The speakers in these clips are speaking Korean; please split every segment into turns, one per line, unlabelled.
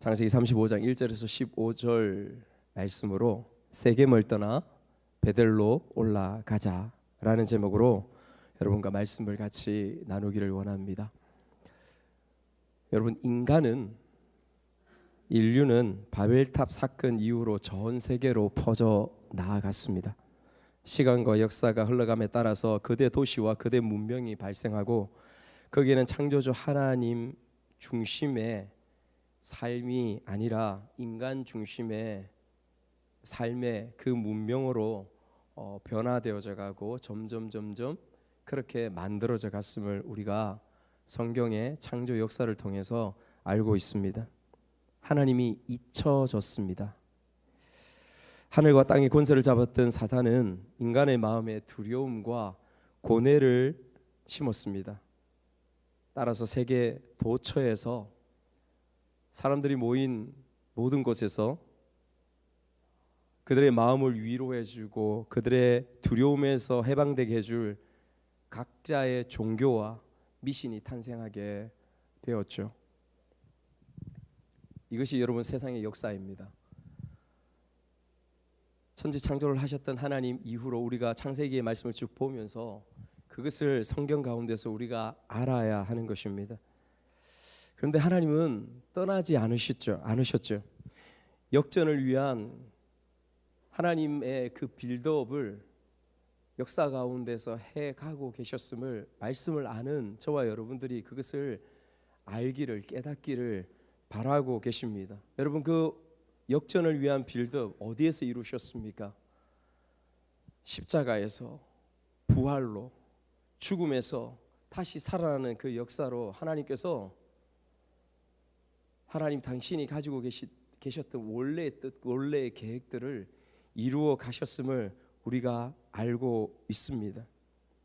창세기 35장 1절에서 15절 말씀으로 세겜을 떠나 베델로 올라가자라는 제목으로 여러분과 말씀을 같이 나누기를 원합니다. 여러분, 인류는 바벨탑 사건 이후로 전 세계로 퍼져 나아갔습니다. 시간과 역사가 흘러감에 따라서 거대 도시와 거대 문명이 발생하고 거기에는 창조주 하나님 중심의 삶이 아니라 인간 중심의 삶의 그 문명으로 변화되어져 가고 점점 그렇게 만들어져 갔음을 우리가 성경의 창조 역사를 통해서 알고 있습니다. 하나님이 잊혀졌습니다. 하늘과 땅의 권세를 잡았던 사탄은 인간의 마음에 두려움과 고뇌를 심었습니다. 따라서 세계 도처에서 사람들이 모인 모든 곳에서 그들의 마음을 위로해주고 그들의 두려움에서 해방되게 해줄 각자의 종교와 미신이 탄생하게 되었죠. 이것이 여러분 세상의 역사입니다. 천지창조를 하셨던 하나님 이후로 우리가 창세기의 말씀을 쭉 보면서 그것을 성경 가운데서 우리가 알아야 하는 것입니다. 그런데 하나님은 떠나지 않으셨죠. 역전을 위한 하나님의 그 빌드업을 역사 가운데서 해가고 계셨음을 말씀을 아는 저와 여러분들이 그것을 알기를 깨닫기를 바라고 계십니다. 여러분, 그 역전을 위한 빌드업 어디에서 이루셨습니까? 십자가에서, 부활로, 죽음에서 다시 살아나는 그 역사로 하나님께서 하나님 당신이 가지고 계셨던 원래의 뜻, 원래의 계획들을 이루어 가셨음을 우리가 알고 있습니다.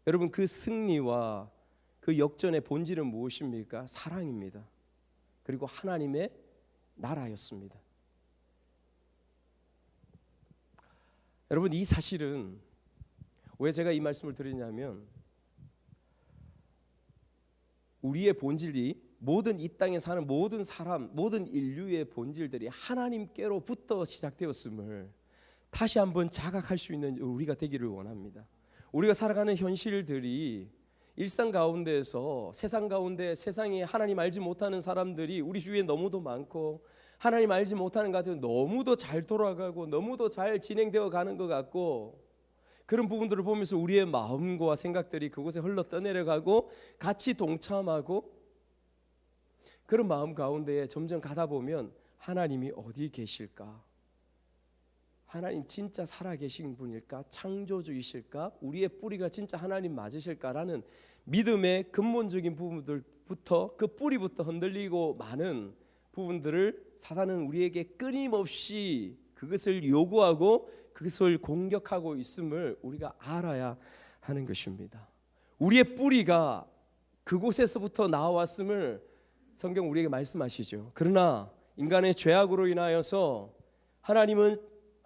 여러분, 그 승리와 그 역전의 본질은 무엇입니까? 사랑입니다. 그리고 하나님의 나라였습니다. 여러분, 이 사실은 왜 제가 이 말씀을 드리냐면 우리의 본질이 모든 이 땅에 사는 모든 사람, 모든 인류의 본질들이 하나님께로부터 시작되었음을 다시 한번 자각할 수 있는 우리가 되기를 원합니다. 우리가 살아가는 현실들이 일상 가운데에서 세상 가운데 세상에 하나님 알지 못하는 사람들이 우리 주위에 너무도 많고 하나님 알지 못하는 것 같아요. 너무도 잘 돌아가고 너무도 잘 진행되어 가는 것 같고 그런 부분들을 보면서 우리의 마음과 생각들이 그곳에 흘러 떠내려가고 같이 동참하고 그런 마음 가운데에 점점 가다 보면 하나님이 어디 계실까? 하나님 진짜 살아계신 분일까? 창조주이실까? 우리의 뿌리가 진짜 하나님 맞으실까라는 믿음의 근본적인 부분들부터 그 뿌리부터 흔들리고 많은 부분들을 사단은 우리에게 끊임없이 그것을 요구하고 그것을 공격하고 있음을 우리가 알아야 하는 것입니다. 우리의 뿌리가 그곳에서부터 나왔음을 성경 우리에게 말씀하시죠. 그러나 인간의 죄악으로 인하여서 하나님은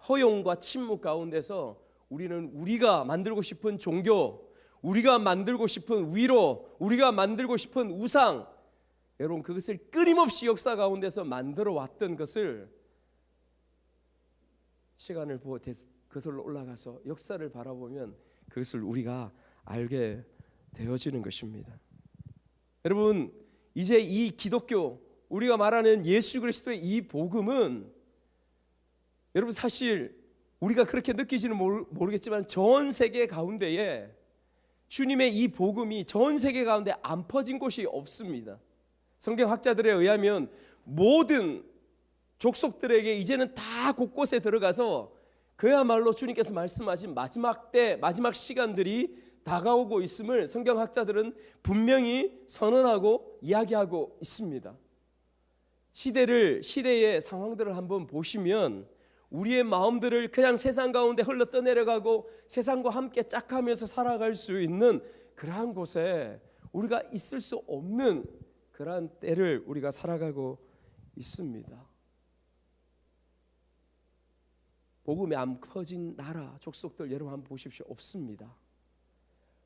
허용과 침묵 가운데서 우리는 우리가 만들고 싶은 종교, 우리가 만들고 싶은 위로, 우리가 만들고 싶은 우상, 여러분 그것을 끊임없이 역사 가운데서 만들어 왔던 것을 시간을 보고 그것을 올라가서 역사를 바라보면 그것을 우리가 알게 되어지는 것입니다. 여러분, 이제 이 기독교, 우리가 말하는 예수 그리스도의 이 복음은 여러분 사실 우리가 그렇게 느끼지는 모르겠지만 전 세계 가운데에 주님의 이 복음이 전 세계 가운데 안 퍼진 곳이 없습니다. 성경학자들에 의하면 모든 족속들에게 이제는 다 곳곳에 들어가서 그야말로 주님께서 말씀하신 마지막 때, 마지막 시간들이 다가오고 있음을 성경학자들은 분명히 선언하고 이야기하고 있습니다. 시대의 상황들을 한번 보시면 우리의 마음들을 그냥 세상 가운데 흘러 떠내려가고 세상과 함께 짝하면서 살아갈 수 있는 그러한 곳에 우리가 있을 수 없는 그러한 때를 우리가 살아가고 있습니다. 복음이 안 퍼진 나라, 족속들 여러분 한번 보십시오. 없습니다.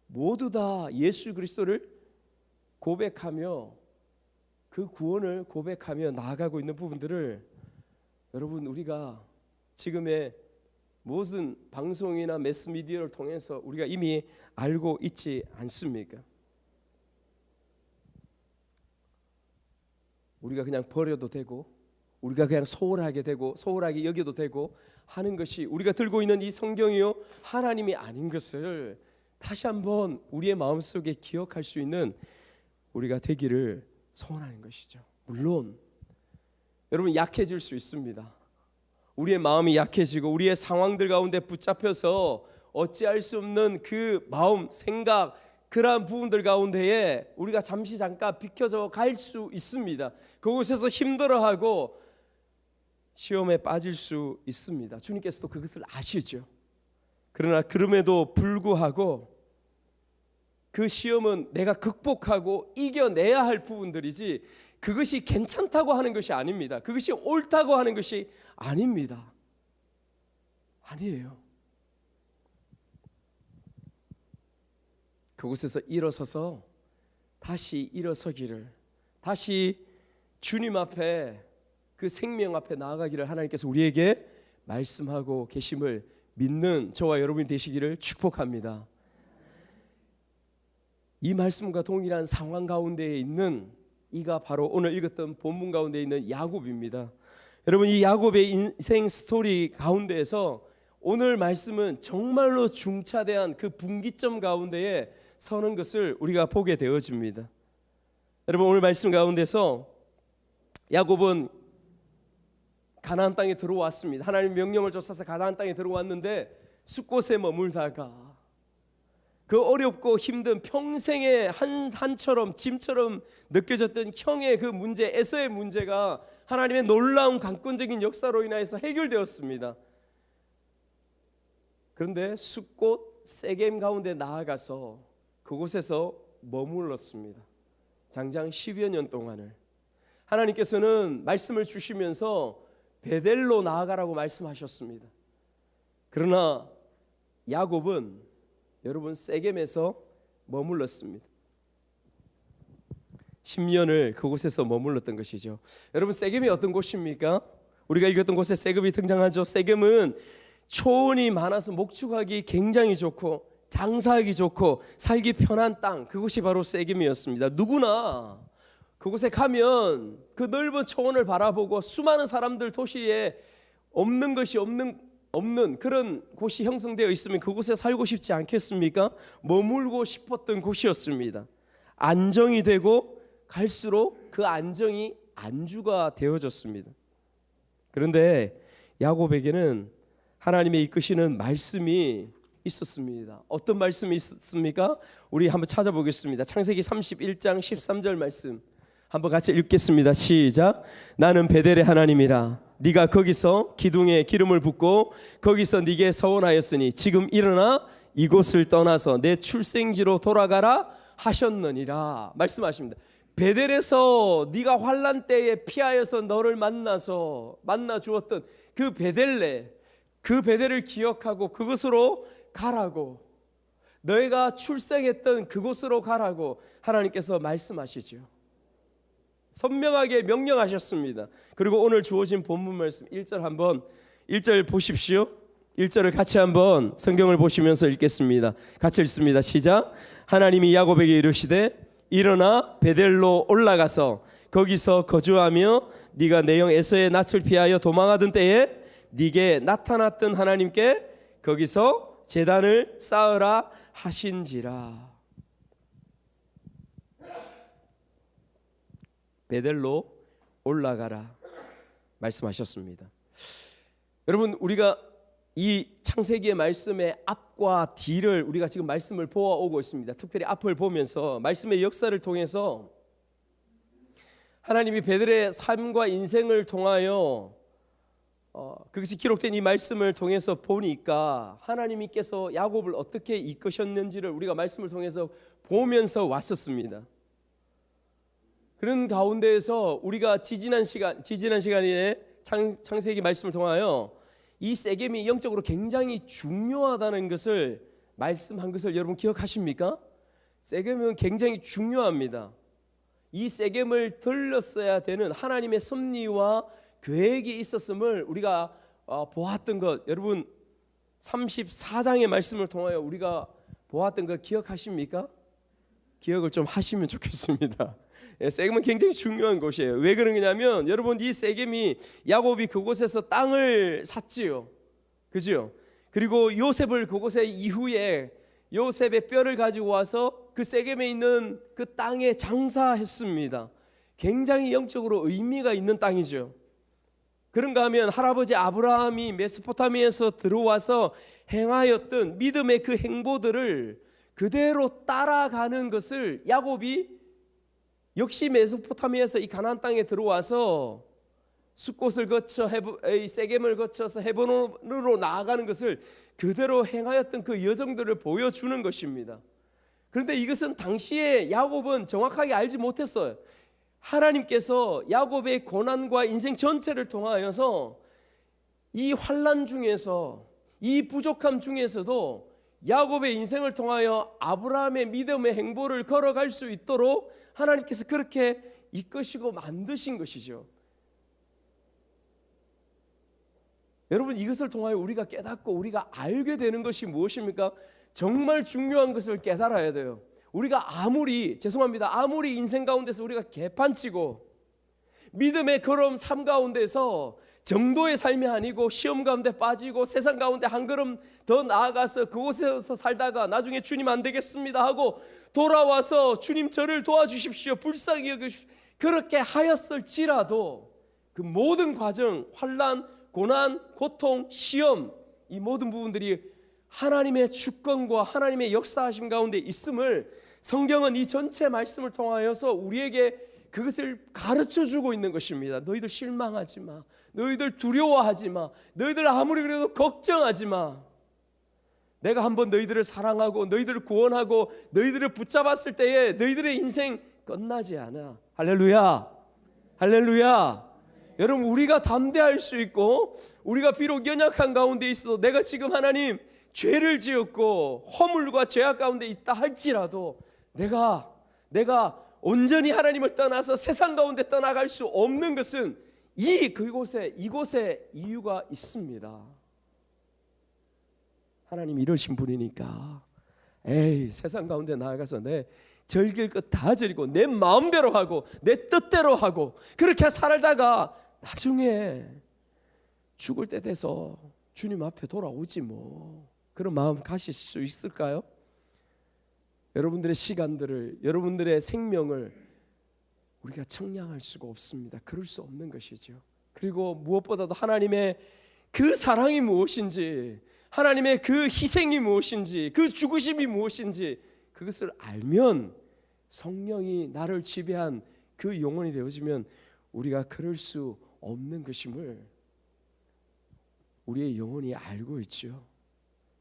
모두 다 예수 그리스도를 고백하며 그 구원을 고백하며 나아가고 있는 부분들을 여러분 우리가 지금의 무슨 방송이나 매스미디어를 통해서 우리가 이미 알고 있지 않습니까? 우리가 그냥 버려도 되고 우리가 그냥 소홀하게 되고 소홀하게 여겨도 되고 하는 것이 우리가 들고 있는 이 성경이요 하나님이 아닌 것을 다시 한번 우리의 마음속에 기억할 수 있는 우리가 되기를 소원하는 것이죠. 물론 여러분 약해질 수 있습니다. 우리의 마음이 약해지고 우리의 상황들 가운데 붙잡혀서 어찌할 수 없는 그 마음, 생각, 그러한 부분들 가운데에 우리가 잠시 잠깐 비켜져 갈 수 있습니다. 그곳에서 힘들어하고 시험에 빠질 수 있습니다. 주님께서도 그것을 아시죠. 그러나 그럼에도 불구하고 그 시험은 내가 극복하고 이겨내야 할 부분들이지 그것이 괜찮다고 하는 것이 아닙니다. 그것이 옳다고 하는 것이 아닙니다. 아니에요. 그곳에서 일어서서 다시 일어서기를, 다시 주님 앞에 그 생명 앞에 나아가기를 하나님께서 우리에게 말씀하고 계심을 믿는 저와 여러분이 되시기를 축복합니다. 이 말씀과 동일한 상황 가운데에 있는 이가 바로 오늘 읽었던 본문 가운데 있는 야곱입니다. 여러분 이 야곱의 인생 스토리 가운데에서 오늘 말씀은 정말로 중차대한 그 분기점 가운데에 서는 것을 우리가 보게 되어집니다. 여러분 오늘 말씀 가운데서 야곱은 가나안 땅에 들어왔습니다. 하나님 명령을 쫓아서 가나안 땅에 들어왔는데 숫곳에 머물다가 그 어렵고 힘든 평생의 한처럼 짐처럼 느껴졌던 형의 그 문제, 에서의 문제가 하나님의 놀라운 강권적인 역사로 인하여서 해결되었습니다. 그런데 숫곳 세겜 가운데 나아가서 그곳에서 머물렀습니다. 장장 10여 년 동안을. 하나님께서는 말씀을 주시면서 베델로 나아가라고 말씀하셨습니다. 그러나 야곱은 여러분 세겜에서 머물렀습니다. 10년을 그곳에서 머물렀던 것이죠. 여러분 세겜이 어떤 곳입니까? 우리가 읽었던 곳에 세겜이 등장하죠. 세겜은 초원이 많아서 목축하기 굉장히 좋고 장사하기 좋고 살기 편한 땅, 그곳이 바로 세겜이었습니다. 누구나 그곳에 가면 그 넓은 초원을 바라보고 수많은 사람들 도시에 없는 것이 없는 그런 곳이 형성되어 있으면 그곳에 살고 싶지 않겠습니까? 머물고 싶었던 곳이었습니다. 안정이 되고 갈수록 그 안정이 안주가 되어졌습니다. 그런데 야곱에게는 하나님의 이끄시는 말씀이 있었습니다. 어떤 말씀이 있었습니까? 우리 한번 찾아보겠습니다. 창세기 31장 13절 말씀 한번 같이 읽겠습니다. 시작. 나는 베델의 하나님이라. 네가 거기서 기둥에 기름을 붓고 거기서 네게 서원하였으니 지금 일어나 이곳을 떠나서 내 출생지로 돌아가라 하셨느니라 말씀하십니다. 베델에서 네가 환난 때에 피하여서 너를 만나 주었던 그 베델레, 그 베델을 기억하고 그곳으로 가라고, 너희가 출생했던 그곳으로 가라고 하나님께서 말씀하시죠. 선명하게 명령하셨습니다. 그리고 오늘 주어진 본문 말씀 1절 보십시오. 1절을 같이 한번 성경을 보시면서 읽겠습니다. 같이 읽습니다. 시작. 하나님이 야곱에게 이르시되 일어나 베델로 올라가서 거기서 거주하며 네가 내 형 에서의 낯을 피하여 도망하던 때에 네게 나타났던 하나님께 거기서 제단을 쌓으라 하신지라. 베델로 올라가라 말씀하셨습니다. 여러분 우리가 이 창세기의 말씀의 앞과 뒤를 우리가 지금 말씀을 보아오고 있습니다. 특별히 앞을 보면서 말씀의 역사를 통해서 하나님이 베델의 삶과 인생을 통하여 그것이 기록된 이 말씀을 통해서 보니까 하나님께서 야곱을 어떻게 이끄셨는지를 우리가 말씀을 통해서 보면서 왔었습니다. 그런 가운데에서 우리가 지지난 시간에 창세기 말씀을 통하여 이 세겜이 영적으로 굉장히 중요하다는 것을 말씀한 것을 여러분 기억하십니까? 세겜은 굉장히 중요합니다. 이 세겜을 들렀어야 되는 하나님의 섭리와 계획이 있었음을 우리가 보았던 것, 여러분 34장의 말씀을 통하여 우리가 보았던 것 기억하십니까? 기억을 좀 하시면 좋겠습니다. 세겜은 굉장히 중요한 곳이에요. 왜 그러냐면 여러분, 이 세겜이 야곱이 그곳에서 땅을 샀지요, 그죠? 그리고 요셉을 그곳에 이후에 요셉의 뼈를 가지고 와서 그 세겜에 있는 그 땅에 장사했습니다. 굉장히 영적으로 의미가 있는 땅이죠. 그런가 하면 할아버지 아브라함이 메소포타미아에서 들어와서 행하였던 믿음의 그 행보들을 그대로 따라가는 것을 야곱이 역시 메소포타미아에서 이 가나안 땅에 들어와서 숫곳을 거쳐 세겜을 거쳐서 헤브론으로 나아가는 것을 그대로 행하였던 그 여정들을 보여주는 것입니다. 그런데 이것은 당시에 야곱은 정확하게 알지 못했어요. 하나님께서 야곱의 고난과 인생 전체를 통하여서 이 환난 중에서, 이 부족함 중에서도 야곱의 인생을 통하여 아브라함의 믿음의 행보를 걸어갈 수 있도록 하나님께서 그렇게 이끄시고 만드신 것이죠. 여러분, 이것을 통하여 우리가 깨닫고 우리가 알게 되는 것이 무엇입니까? 정말 중요한 것을 깨달아야 돼요. 우리가 아무리 인생 가운데서 우리가 개판치고 믿음의 걸음 삶 가운데서 정도의 삶이 아니고 시험 가운데 빠지고 세상 가운데 한 걸음 더 나아가서 그곳에서 살다가 나중에 주님 안 되겠습니다 하고 돌아와서 주님 저를 도와주십시오, 불쌍히 여기십시오, 그렇게 하였을지라도 그 모든 과정, 환난, 고난, 고통, 시험, 이 모든 부분들이 하나님의 주권과 하나님의 역사하심 가운데 있음을 성경은 이 전체 말씀을 통하여서 우리에게 그것을 가르쳐주고 있는 것입니다. 너희들 실망하지 마, 너희들 두려워하지 마, 너희들 아무리 그래도 걱정하지 마. 내가 한번 너희들을 사랑하고 너희들을 구원하고 너희들을 붙잡았을 때에 너희들의 인생 끝나지 않아. 할렐루야, 할렐루야. 여러분, 우리가 담대할 수 있고 우리가 비록 연약한 가운데 있어도 내가 지금 하나님 죄를 지었고 허물과 죄악 가운데 있다 할지라도 내가 온전히 하나님을 떠나서 세상 가운데 떠나갈 수 없는 것은 이곳에 이유가 있습니다. 하나님 이러신 분이니까 세상 가운데 나아가서 내 즐길 것 다 즐기고 내 마음대로 하고 내 뜻대로 하고 그렇게 살다가 나중에 죽을 때 돼서 주님 앞에 돌아오지 뭐, 그런 마음 가실 수 있을까요? 여러분들의 시간들을, 여러분들의 생명을 우리가 청량할 수가 없습니다. 그럴 수 없는 것이죠. 그리고 무엇보다도 하나님의 그 사랑이 무엇인지, 하나님의 그 희생이 무엇인지, 그 죽으심이 무엇인지 그것을 알면, 성령이 나를 지배한 그 영혼이 되어지면 우리가 그럴 수 없는 것임을 우리의 영혼이 알고 있죠.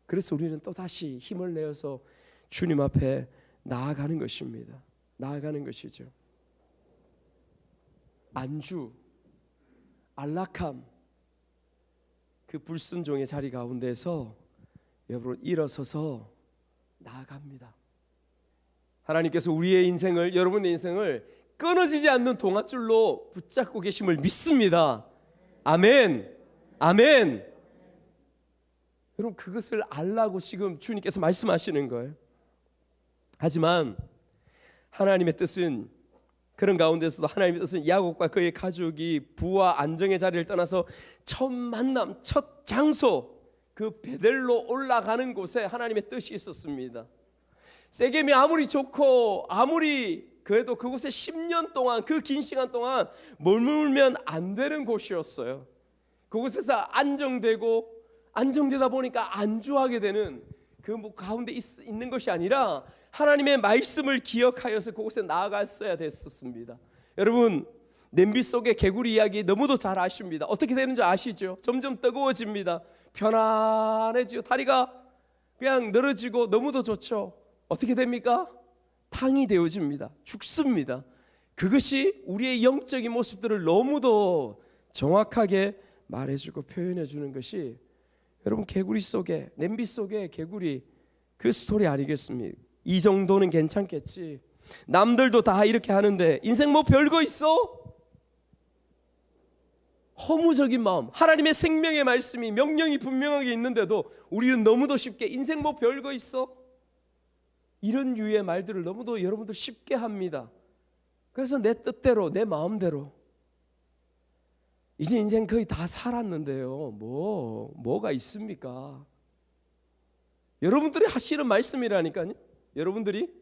그래서 우리는 또다시 힘을 내어서 주님 앞에 나아가는 것입니다. 나아가는 것이죠. 안주, 안락함, 그 불순종의 자리 가운데서 여러분 일어서서 나아갑니다. 하나님께서 우리의 인생을, 여러분의 인생을 끊어지지 않는 동아줄로 붙잡고 계심을 믿습니다. 아멘, 아멘. 여러분, 그것을 알라고 지금 주님께서 말씀하시는 거예요. 하지만 하나님의 뜻은, 그런 가운데서도 하나님의 뜻은 야곱과 그의 가족이 부와 안정의 자리를 떠나서 첫 만남, 첫 장소, 그 베델로 올라가는 곳에 하나님의 뜻이 있었습니다. 세겜이 아무리 좋고 아무리 그래도 그곳에 10년 동안, 그 긴 시간 동안 머물면 안 되는 곳이었어요. 그곳에서 안정되다 보니까 안주하게 되는 그 가운데 있는 것이 아니라 하나님의 말씀을 기억하여서 그곳에 나아갔어야 됐었습니다. 여러분, 냄비 속의 개구리 이야기 너무도 잘 아십니다. 어떻게 되는 줄 아시죠? 점점 뜨거워집니다. 편안해지고 다리가 그냥 늘어지고 너무도 좋죠. 어떻게 됩니까? 탕이 되어집니다. 죽습니다. 그것이 우리의 영적인 모습들을 너무도 정확하게 말해주고 표현해주는 것이 여러분, 개구리 속에, 냄비 속에 개구리, 그 스토리 아니겠습니까? 이 정도는 괜찮겠지, 남들도 다 이렇게 하는데 인생 뭐 별거 있어? 허무적인 마음, 하나님의 생명의 말씀이 명령이 분명하게 있는데도 우리는 너무도 쉽게 인생 뭐 별거 있어? 이런 유의 말들을 너무도 여러분들 쉽게 합니다. 그래서 내 뜻대로 내 마음대로 이제 인생 거의 다 살았는데요. 뭐가 있습니까? 여러분들이 하시는 말씀이라니까요. 여러분들이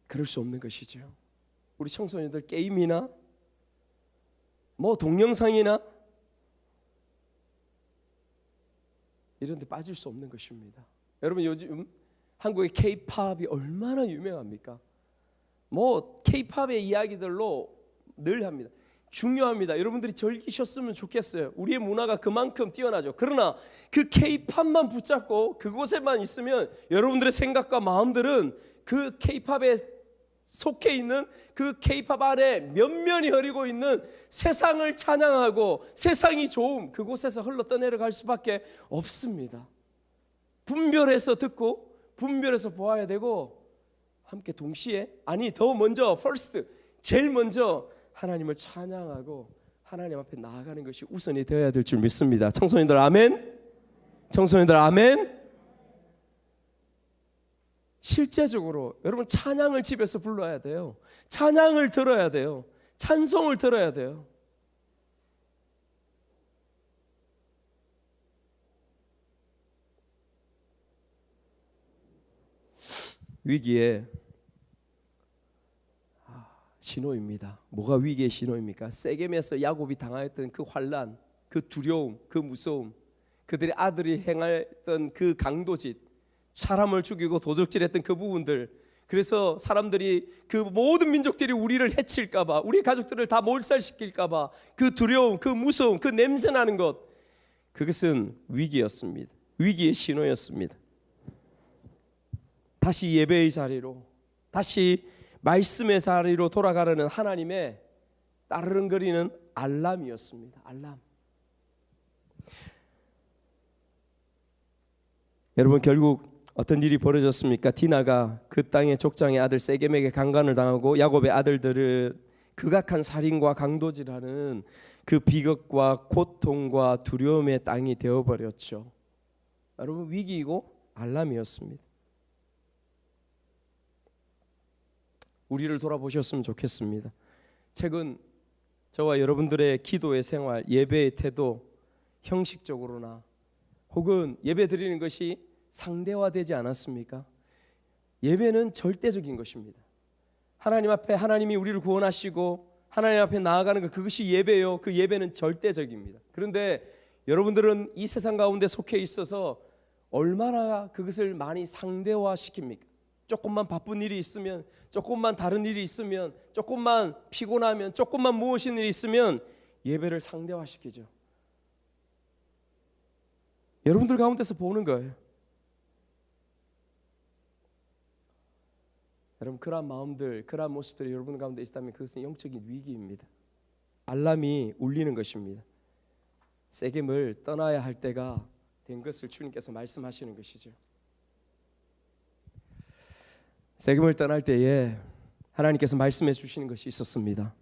그럴 수 없는 것이죠. 우리 청소년들 게임이나 뭐 동영상이나 이런 데 빠질 수 없는 것입니다. 여러분 요즘 한국의 K-팝이 얼마나 유명합니까? 뭐 K-팝의 이야기들로 늘 합니다. 중요합니다. 여러분들이 즐기셨으면 좋겠어요. 우리의 문화가 그만큼 뛰어나죠. 그러나 그 K-팝만 붙잡고 그곳에만 있으면 여러분들의 생각과 마음들은 그 K-팝에 속해 있는 그 K-팝 안에 면면이 흐르고 있는 세상을 찬양하고 세상이 좋음 그곳에서 흘러 떠내려갈 수밖에 없습니다. 분별해서 듣고 분별해서 보아야 되고 함께 동시에 더 먼저 first 제일 먼저 하나님을 찬양하고 하나님 앞에 나아가는 것이 우선이 되어야 될 줄 믿습니다. 청소년들 아멘. 청소년들 아멘. 실제적으로 여러분 찬양을 집에서 불러야 돼요. 찬양을 들어야 돼요. 찬송을 들어야 돼요. 위기의 신호입니다. 뭐가 위기의 신호입니까? 세겜에서 야곱이 당하였던 그 환난, 그 두려움, 그 무서움, 그들의 아들이 행했던 그 강도짓, 사람을 죽이고 도적질했던 그 부분들, 그래서 사람들이 그 모든 민족들이 우리를 해칠까봐, 우리 가족들을 다 몰살시킬까봐 그 두려움, 그 무서움, 그 냄새나는 것, 그것은 위기였습니다. 위기의 신호였습니다. 다시 예배의 자리로, 다시 말씀의 자리로 돌아가려는 하나님의 따르릉거리는 알람이었습니다. 알람. 여러분 결국 어떤 일이 벌어졌습니까? 디나가 그 땅의 족장의 아들 세겜에게 강간을 당하고 야곱의 아들들을 극악한 살인과 강도질하는 그 비극과 고통과 두려움의 땅이 되어버렸죠. 여러분 위기이고 알람이었습니다. 우리를 돌아보셨으면 좋겠습니다. 최근 저와 여러분들의 기도의 생활, 예배의 태도, 형식적으로나 혹은 예배 드리는 것이 상대화되지 않았습니까? 예배는 절대적인 것입니다. 하나님 앞에 하나님이 우리를 구원하시고 하나님 앞에 나아가는 것, 그것이 예배요. 그 예배는 절대적입니다. 그런데 여러분들은 이 세상 가운데 속해 있어서 얼마나 그것을 많이 상대화시킵니까? 조금만 바쁜 일이 있으면, 조금만 다른 일이 있으면, 조금만 피곤하면, 조금만 무엇인 일이 있으면 예배를 상대화시키죠. 여러분들 가운데서 보는 거예요. 여러분 그러한 마음들, 그러한 모습들이 여러분 가운데 있다면 그것은 영적인 위기입니다. 알람이 울리는 것입니다. 세겜을 떠나야 할 때가 된 것을 주님께서 말씀하시는 것이죠. 세겜을 떠날 때에 하나님께서 말씀해 주시는 것이 있었습니다.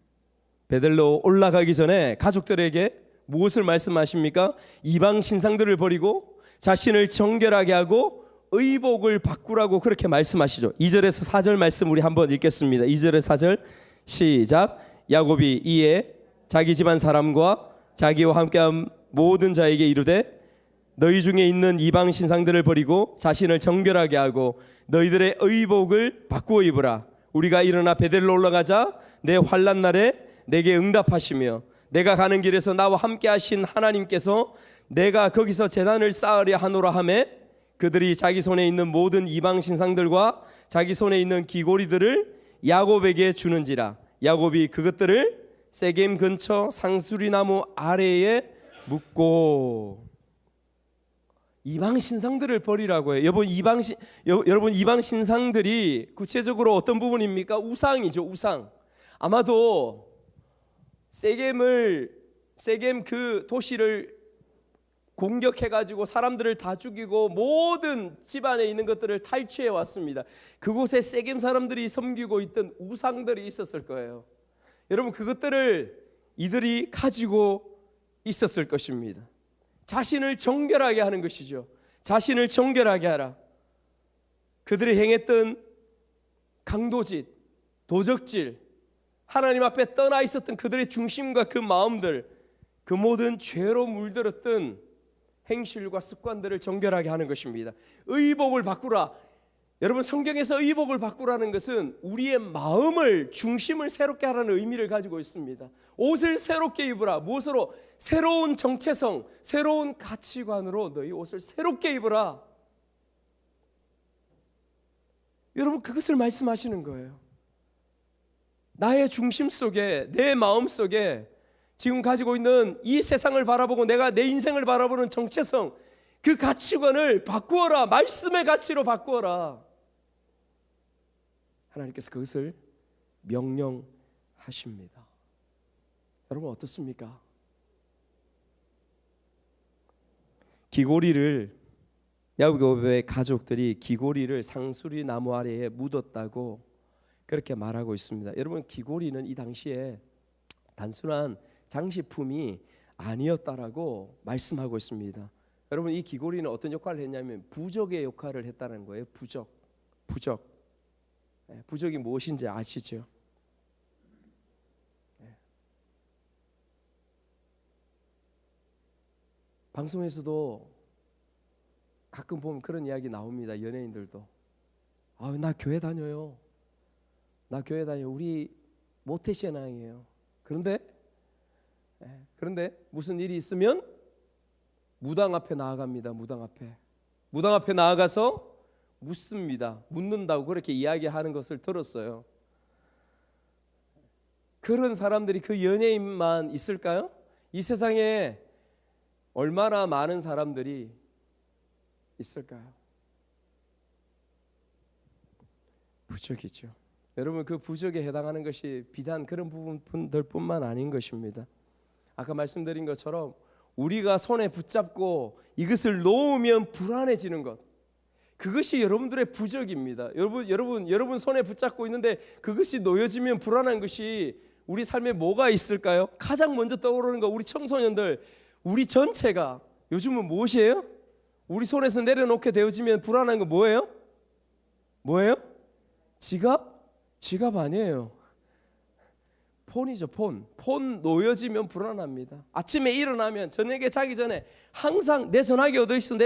베델로 올라가기 전에 가족들에게 무엇을 말씀하십니까? 이방 신상들을 버리고 자신을 정결하게 하고 의복을 바꾸라고 그렇게 말씀하시죠. 2절에서 4절 말씀 우리 한번 읽겠습니다. 2절에서 4절 시작. 야곱이 이에 자기 집안 사람과 자기와 함께한 모든 자에게 이르되 너희 중에 있는 이방 신상들을 버리고 자신을 정결하게 하고 너희들의 의복을 바꾸어 입으라. 우리가 일어나 베델로 올라가자. 내 환난 날에 내게 응답하시며 내가 가는 길에서 나와 함께 하신 하나님께서 내가 거기서 제단을 쌓으려 하노라 하매 그들이 자기 손에 있는 모든 이방 신상들과 자기 손에 있는 귀고리들을 야곱에게 주는지라. 야곱이 그것들을 세겜 근처 상수리나무 아래에 묻고. 이방 신상들을 버리라고 해요. 여러분 이방 신상들이 구체적으로 어떤 부분입니까? 우상이죠. 우상. 아마도 세겜 그 도시를 공격해가지고 사람들을 다 죽이고 모든 집안에 있는 것들을 탈취해 왔습니다. 그곳에 세겜 사람들이 섬기고 있던 우상들이 있었을 거예요. 여러분, 그것들을 이들이 가지고 있었을 것입니다. 자신을 정결하게 하는 것이죠. 자신을 정결하게 하라. 그들이 행했던 강도짓, 도적질, 하나님 앞에 떠나 있었던 그들의 중심과 그 마음들, 그 모든 죄로 물들었던 행실과 습관들을 정결하게 하는 것입니다. 의복을 바꾸라. 여러분, 성경에서 의복을 바꾸라는 것은 우리의 마음을, 중심을 새롭게 하라는 의미를 가지고 있습니다. 옷을 새롭게 입으라. 무엇으로? 새로운 정체성, 새로운 가치관으로 너희 옷을 새롭게 입으라. 여러분, 그것을 말씀하시는 거예요. 나의 중심 속에, 내 마음 속에 지금 가지고 있는 이 세상을 바라보고 내가 내 인생을 바라보는 정체성, 그 가치관을 바꾸어라. 말씀의 가치로 바꾸어라. 하나님께서 그것을 명령하십니다. 여러분, 어떻습니까? 기고리를, 야곱의 가족들이 기고리를 상수리 나무 아래에 묻었다고 그렇게 말하고 있습니다. 여러분, 기고리는 이 당시에 단순한 장식품이 아니었다라고 말씀하고 있습니다. 여러분, 이 기고리는 어떤 역할을 했냐면 부적의 역할을 했다는 거예요. 부적. 부적이 무엇인지 아시죠? 방송에서도 가끔 보면 그런 이야기 나옵니다. 연예인들도 나 교회 다녀요. 우리 모태신앙이에요. 그런데 무슨 일이 있으면 무당 앞에 나아갑니다. 무당 앞에 나아가서 묻는다고 그렇게 이야기하는 것을 들었어요. 그런 사람들이 그 연예인만 있을까요? 이 세상에 얼마나 많은 사람들이 있을까요? 부적이죠. 여러분, 그 부적에 해당하는 것이 비단 그런 부분들뿐만 아닌 것입니다. 아까 말씀드린 것처럼 우리가 손에 붙잡고 이것을 놓으면 불안해지는 것, 그것이 여러분들의 부적입니다. 여러분 손에 붙잡고 있는데 그것이 놓여지면 불안한 것이 우리 삶에 뭐가 있을까요? 가장 먼저 떠오르는 거, 우리 청소년들, 우리 전체가 요즘은 무엇이에요? 우리 손에서 내려놓게 되어지면 불안한 거 뭐예요? 지갑 아니에요. 폰이죠. 폰 놓여지면 불안합니다. 아침에 일어나면, 저녁에 자기 전에 항상 내 전화기 어디 있어?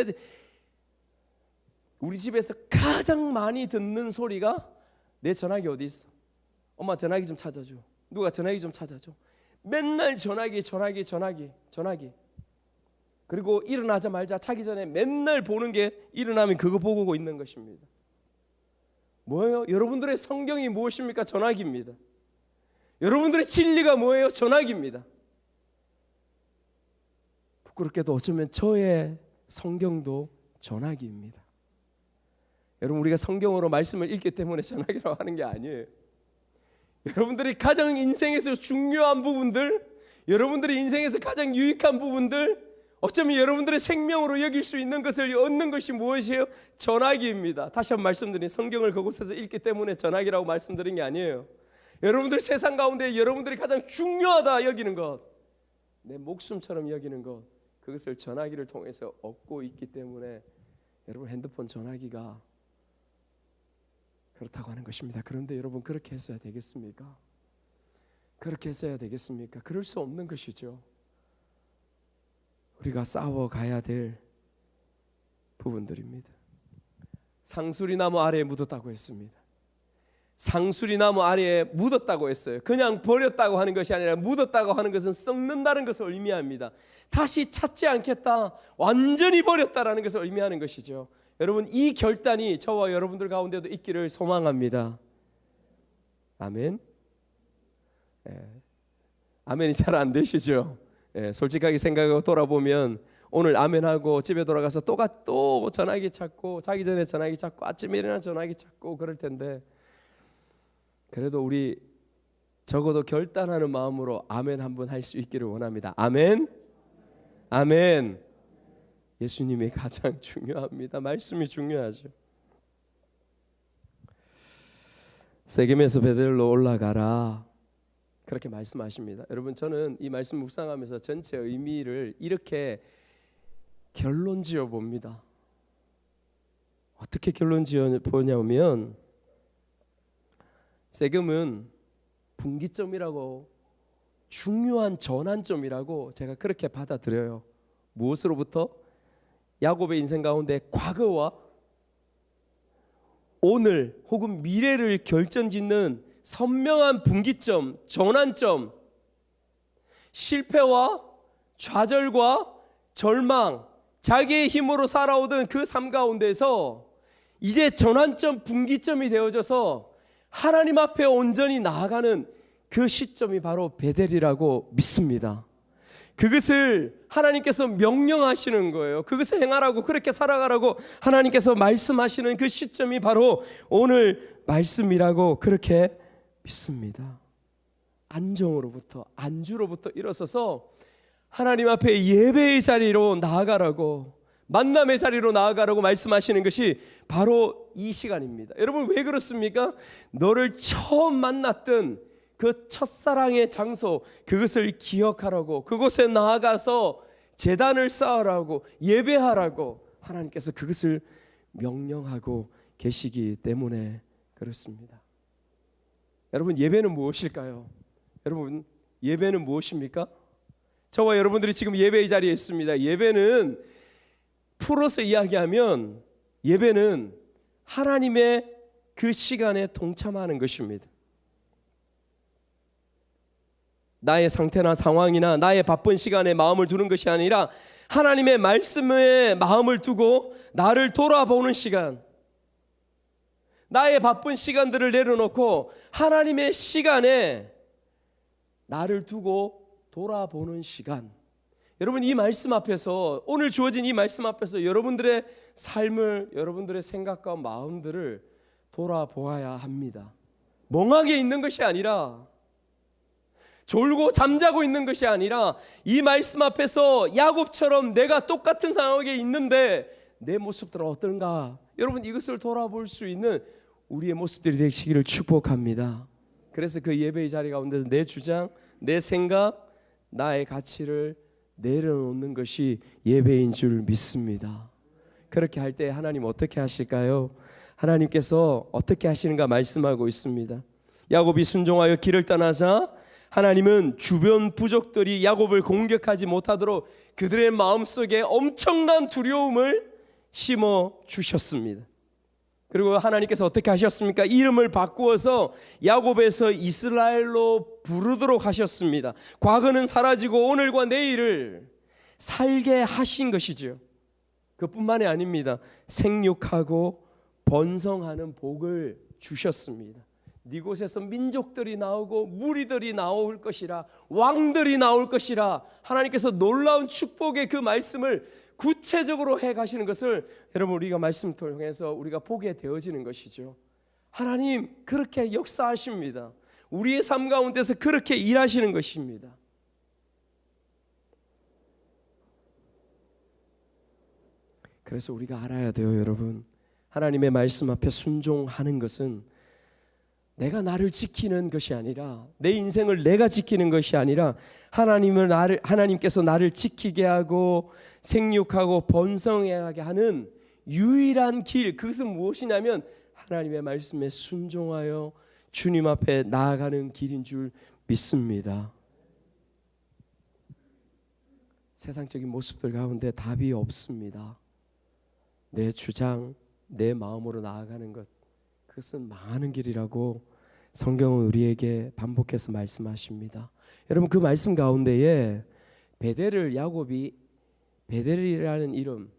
우리 집에서 가장 많이 듣는 소리가 내 전화기 어디 있어? 엄마 전화기 좀 찾아줘. 누가 전화기 좀 찾아줘. 맨날 전화기. 그리고 일어나자마자 자기 전에 맨날 보는 게, 일어나면 그거 보고 있는 것입니다. 뭐예요? 여러분들의 성경이 무엇입니까? 전화기입니다. 여러분들의 진리가 뭐예요? 전화기입니다. 부끄럽게도 어쩌면 저의 성경도 전화기입니다. 여러분, 우리가 성경으로 말씀을 읽기 때문에 전화기라고 하는 게 아니에요. 여러분들이 가장 인생에서 중요한 부분들, 여러분들의 인생에서 가장 유익한 부분들, 어쩌면 여러분들의 생명으로 여길 수 있는 것을 얻는 것이 무엇이에요? 전화기입니다. 다시 한번 말씀드린, 성경을 그곳에서 읽기 때문에 전화기라고 말씀드린 게 아니에요. 여러분들 세상 가운데 여러분들이 가장 중요하다 여기는 것, 내 목숨처럼 여기는 것, 그것을 전화기를 통해서 얻고 있기 때문에 여러분, 핸드폰 전화기가 그렇다고 하는 것입니다. 그런데 여러분, 그렇게 했어야 되겠습니까? 그럴 수 없는 것이죠. 우리가 싸워가야 될 부분들입니다. 상수리나무 아래에 묻었다고 했습니다. 상수리나무 아래에 묻었다고 했어요. 그냥 버렸다고 하는 것이 아니라 묻었다고 하는 것은 썩는다는 것을 의미합니다. 다시 찾지 않겠다, 완전히 버렸다라는 것을 의미하는 것이죠. 여러분, 이 결단이 저와 여러분들 가운데도 있기를 소망합니다. 아멘. 아멘이 잘 안 되시죠? 솔직하게 생각하고 돌아보면 오늘 아멘하고 집에 돌아가서 또 전화기 찾고, 자기 전에 전화기 찾고, 아침에 일어나 전화기 찾고 그럴 텐데, 그래도 우리 적어도 결단하는 마음으로 아멘 한번 할 수 있기를 원합니다. 아멘. 예수님이 가장 중요합니다. 말씀이 중요하죠. 세겜에서 베델로 올라가라, 그렇게 말씀하십니다. 여러분, 저는 이 말씀 묵상하면서 전체 의미를 이렇게 결론 지어 봅니다. 어떻게 결론 지어 보냐면, 세겜은 분기점이라고, 중요한 전환점이라고 제가 그렇게 받아들여요. 무엇으로부터? 야곱의 인생 가운데 과거와 오늘 혹은 미래를 결정짓는 선명한 분기점, 전환점, 실패와 좌절과 절망, 자기의 힘으로 살아오던 그 삶 가운데서 이제 전환점, 분기점이 되어져서 하나님 앞에 온전히 나아가는 그 시점이 바로 베델이라고 믿습니다. 그것을 하나님께서 명령하시는 거예요. 그것을 행하라고, 그렇게 살아가라고 하나님께서 말씀하시는 그 시점이 바로 오늘 말씀이라고 그렇게 믿습니다. 안정으로부터, 안주로부터 일어서서 하나님 앞에 예배의 자리로 나아가라고, 만남의 자리로 나아가라고 말씀하시는 것이 바로 이 시간입니다. 여러분, 왜 그렇습니까? 너를 처음 만났던 그 첫사랑의 장소, 그것을 기억하라고, 그곳에 나아가서 제단을 쌓으라고, 예배하라고 하나님께서 그것을 명령하고 계시기 때문에 그렇습니다. 여러분, 예배는 무엇일까요? 여러분, 예배는 무엇입니까? 저와 여러분들이 지금 예배의 자리에 있습니다. 예배는, 풀어서 이야기하면 예배는 하나님의 그 시간에 동참하는 것입니다. 나의 상태나 상황이나 나의 바쁜 시간에 마음을 두는 것이 아니라 하나님의 말씀에 마음을 두고 나를 돌아보는 시간, 나의 바쁜 시간들을 내려놓고 하나님의 시간에 나를 두고 돌아보는 시간. 여러분, 이 말씀 앞에서, 오늘 주어진 이 말씀 앞에서 여러분들의 삶을, 여러분들의 생각과 마음들을 돌아보아야 합니다. 멍하게 있는 것이 아니라, 졸고 잠자고 있는 것이 아니라, 이 말씀 앞에서 야곱처럼 내가 똑같은 상황에 있는데 내 모습들은 어떤가, 여러분, 이것을 돌아볼 수 있는 우리의 모습들이 되시기를 축복합니다. 그래서 그 예배의 자리 가운데서 내 주장, 내 생각, 나의 가치를 내려놓는 것이 예배인 줄 믿습니다. 그렇게 할 때 하나님 어떻게 하실까요? 하나님께서 어떻게 하시는가 말씀하고 있습니다. 야곱이 순종하여 길을 떠나자 하나님은 주변 부족들이 야곱을 공격하지 못하도록 그들의 마음속에 엄청난 두려움을 심어 주셨습니다. 그리고 하나님께서 어떻게 하셨습니까? 이름을 바꾸어서 야곱에서 이스라엘로 부르도록 하셨습니다. 과거는 사라지고 오늘과 내일을 살게 하신 것이죠. 그뿐만이 아닙니다. 생육하고 번성하는 복을 주셨습니다. 이곳에서 민족들이 나오고 무리들이 나올 것이라, 왕들이 나올 것이라, 하나님께서 놀라운 축복의 그 말씀을 구체적으로 해 가시는 것을 여러분, 우리가 말씀 통해서 우리가 보게 되어지는 것이죠. 하나님 그렇게 역사하십니다. 우리의 삶 가운데서 그렇게 일하시는 것입니다. 그래서 우리가 알아야 돼요, 여러분. 하나님의 말씀 앞에 순종하는 것은 내가 나를 지키는 것이 아니라, 내 인생을 내가 지키는 것이 아니라 하나님께서 나를 지키게 하고 생육하고 번성하게 하는 유일한 길, 그것은 무엇이냐면 하나님의 말씀에 순종하여 주님 앞에 나아가는 길인 줄 믿습니다. 세상적인 모습들 가운데 답이 없습니다. 내 주장, 내 마음으로 나아가는 것, 그것은 망하는 길이라고 성경은 우리에게 반복해서 말씀하십니다. 여러분, 그 말씀 가운데에 베델을 야곱이, 베델이라는 이름,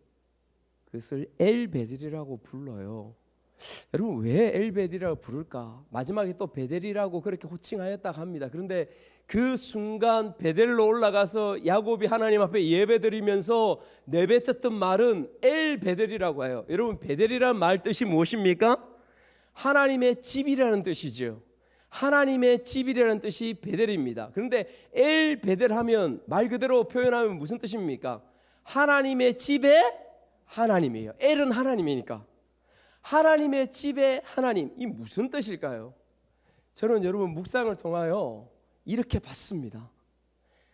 그것을 엘베델이라고 불러요. 여러분, 왜 엘베델이라고 부를까? 마지막에 또 베델이라고 그렇게 호칭하였다 합니다. 그런데 그 순간 베델로 올라가서 야곱이 하나님 앞에 예배드리면서 내뱉었던 말은 엘베델이라고 해요. 여러분, 베델이라는 말 뜻이 무엇입니까? 하나님의 집이라는 뜻이죠. 하나님의 집이라는 뜻이 베델입니다. 그런데 엘베델 하면 말 그대로 표현하면 무슨 뜻입니까? 하나님의 집에 하나님이에요. 엘은 하나님이니까. 하나님의 집에 하나님, 이 무슨 뜻일까요? 저는 여러분 묵상을 통하여 이렇게 봤습니다.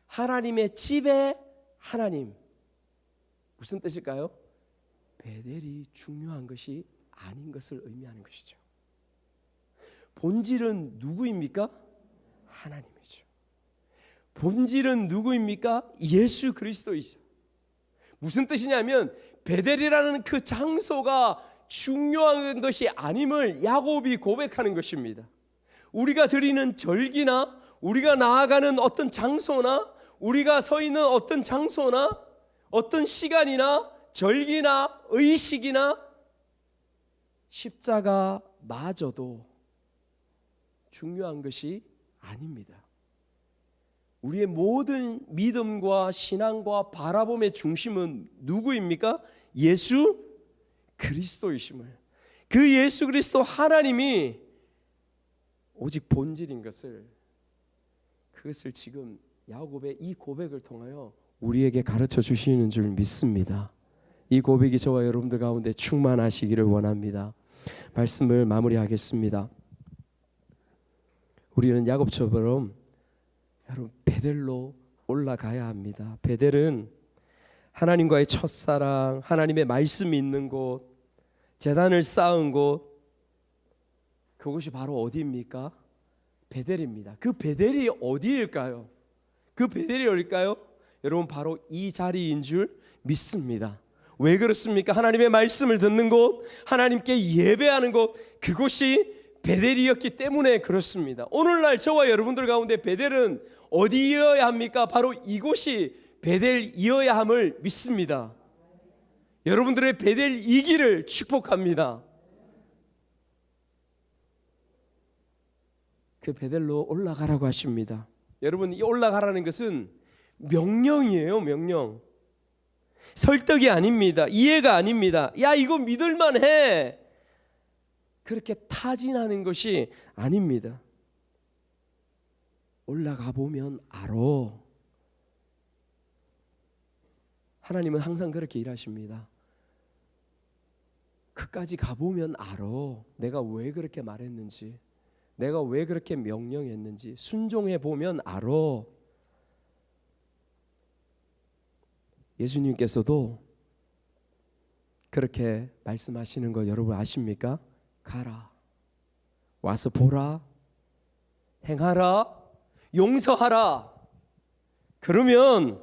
하나님의 집에 하나님, 무슨 뜻일까요? 베델이 중요한 것이 아닌 것을 의미하는 것이죠. 본질은 누구입니까? 하나님이죠. 본질은 누구입니까? 예수 그리스도이죠. 무슨 뜻이냐면 베델이라는 그 장소가 중요한 것이 아님을 야곱이 고백하는 것입니다. 우리가 드리는 절기나 우리가 나아가는 어떤 장소나 우리가 서 있는 어떤 장소나 어떤 시간이나 절기나 의식이나 십자가마저도 중요한 것이 아닙니다. 우리의 모든 믿음과 신앙과 바라봄의 중심은 누구입니까? 예수 그리스도이심을, 그 예수 그리스도 하나님이 오직 본질인 것을, 그것을 지금 야곱의 이 고백을 통하여 우리에게 가르쳐 주시는 줄 믿습니다. 이 고백이 저와 여러분들 가운데 충만하시기를 원합니다. 말씀을 마무리하겠습니다. 우리는 야곱처럼 여러분 베델로 올라가야 합니다. 베델은 하나님과의 첫사랑, 하나님의 말씀이 있는 곳, 제단을 쌓은 곳, 그곳이 바로 어디입니까? 베델입니다. 그 베델이 어디일까요? 그 베델이 어딜까요? 여러분 바로 이 자리인 줄 믿습니다. 왜 그렇습니까? 하나님의 말씀을 듣는 곳, 하나님께 예배하는 곳, 그곳이 베델이었기 때문에 그렇습니다. 오늘날 저와 여러분들 가운데 베델은 어디여야 합니까? 바로 이곳이 베델이어야 함을 믿습니다. 여러분들의 베델이기를 축복합니다. 그 베델로 올라가라고 하십니다. 여러분, 이 올라가라는 것은 명령이에요. 명령. 설득이 아닙니다. 이해가 아닙니다. 야, 이거 믿을만해. 그렇게 타진하는 것이 아닙니다. 올라가 보면 알아. 하나님은 항상 그렇게 일하십니다. 그까지 가보면 알아. 내가 왜 그렇게 말했는지, 내가 왜 그렇게 명령했는지 순종해 보면 알아. 예수님께서도 그렇게 말씀하시는 거 여러분 아십니까? 가라, 와서 보라, 행하라, 용서하라. 그러면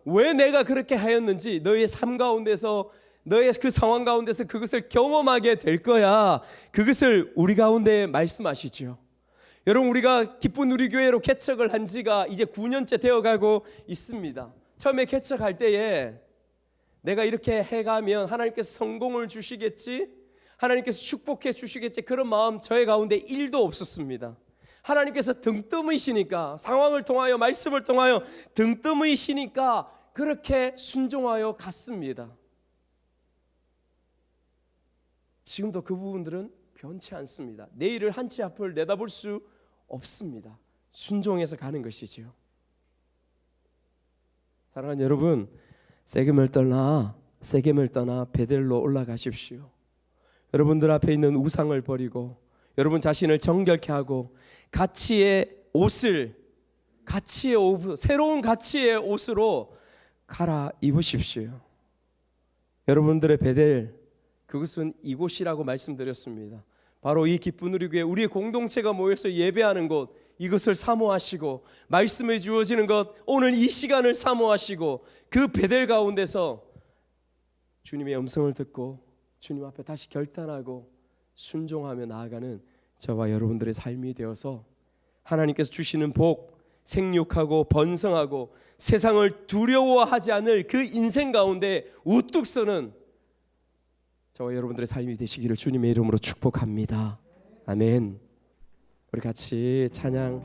왜 내가 그렇게 하였는지 너의 삶 가운데서, 너의 그 상황 가운데서 그것을 경험하게 될 거야. 그것을 우리 가운데 말씀하시죠. 여러분, 우리가 기쁜 우리 교회로 개척을 한 지가 이제 9년째 되어가고 있습니다. 처음에 개척할 때에 내가 이렇게 해가면 하나님께서 성공을 주시겠지, 하나님께서 축복해 주시겠지, 그런 마음 저의 가운데 1도 없었습니다. 하나님께서 등뜸이시니까, 상황을 통하여 말씀을 통하여 등뜸이시니까 그렇게 순종하여 갔습니다. 지금도 그 부분들은 변치 않습니다. 내일을 한 치 앞을 내다볼 수 없습니다. 순종해서 가는 것이지요. 사랑하는 여러분, 세겜을 떠나 베델로 올라가십시오. 여러분들 앞에 있는 우상을 버리고 여러분 자신을 정결케 하고 새로운 가치의 옷으로 갈아입으십시오. 여러분들의 베델, 그것은 이곳이라고 말씀드렸습니다. 바로 이 기쁜 우리 교회, 우리의 공동체가 모여서 예배하는 곳, 이것을 사모하시고 말씀해 주어지는 것, 오늘 이 시간을 사모하시고 그 베델 가운데서 주님의 음성을 듣고 주님 앞에 다시 결단하고 순종하며 나아가는 저와 여러분들의 삶이 되어서 하나님께서 주시는 복, 생육하고 번성하고 세상을 두려워하지 않을 그 인생 가운데 우뚝 서는 저와 여러분들의 삶이 되시기를 주님의 이름으로 축복합니다. 아멘. 우리 같이 찬양